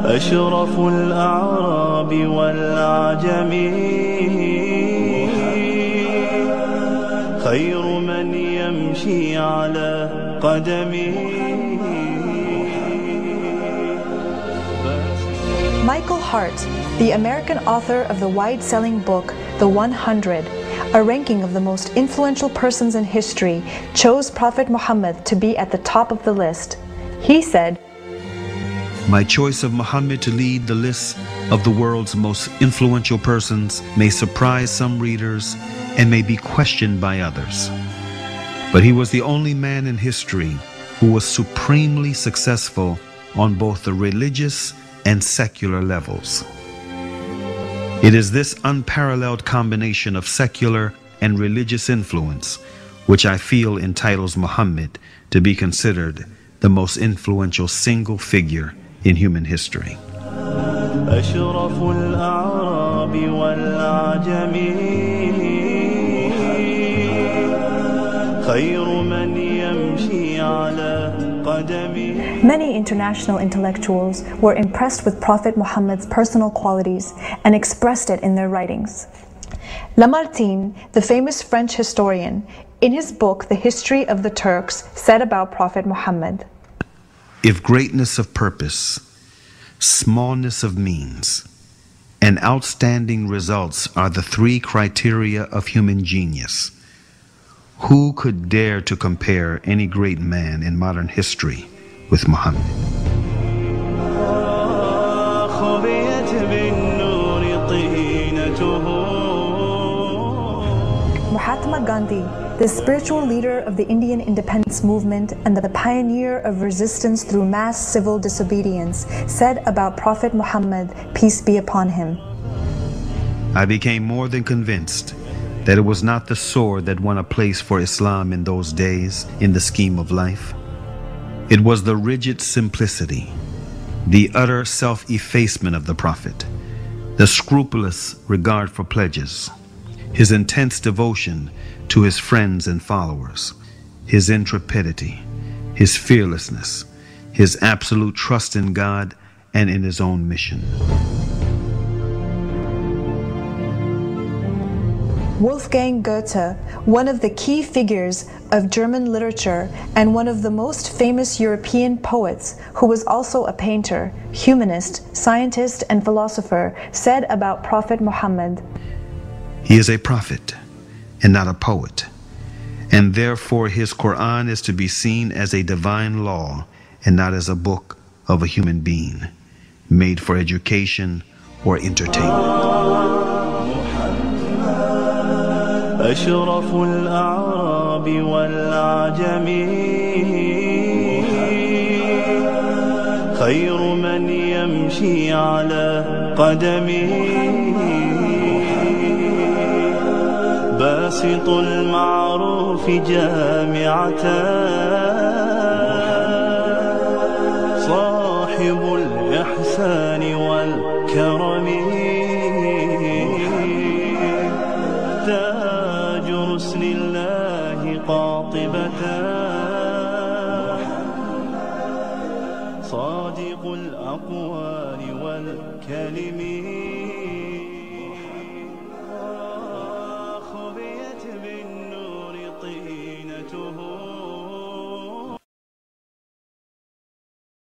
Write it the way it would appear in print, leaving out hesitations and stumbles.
أشرف الأعراب والعجم خير من يمشي على قدمه. Michael Hart, the American author of the wide-selling book The 100, a ranking of the most influential persons in history, chose Prophet Muhammad to be at the top of the list. He said, "My choice of Muhammad to lead the list of the world's most influential persons may surprise some readers and may be questioned by others. But he was the only man in history who was supremely successful on both the religious and secular levels. It is this unparalleled combination of secular and religious influence which I feel entitles Muhammad to be considered the most influential single figure in human history." أشرف الأعراب والعجم خير من يمشي على قدمه. Many international intellectuals were impressed with Prophet Muhammad's personal qualities and expressed it in their writings. Lamartine, the famous French historian, in his book The History of the Turks, said about Prophet Muhammad, "If greatness of purpose, smallness of means, and outstanding results are the three criteria of human genius, who could dare to compare any great man in modern history with Muhammad?" Mahatma Gandhi, the spiritual leader of the Indian independence movement and the pioneer of resistance through mass civil disobedience, said about Prophet Muhammad, peace be upon him, "I became more than convinced that it was not the sword that won a place for Islam in those days in the scheme of life. It was the rigid simplicity, the utter self-effacement of the Prophet, the scrupulous regard for pledges, his intense devotion to his friends and followers, his intrepidity, his fearlessness, his absolute trust in God and in his own mission." Wolfgang Goethe, one of the key figures of German literature and one of the most famous European poets, who was also a painter, humanist, scientist, and philosopher, said about Prophet Muhammad, "He is a prophet and not a poet, and therefore his Quran is to be seen as a divine law and not as a book of a human being, made for education or entertainment." أشرف الأعراب والعجم خير من يمشي على قدمه باسط المعروف جامعة صاحب الإحسان والكرم تاج رسل الله قاطبة صادق الأقوال والكلم خبيت بالنور طينته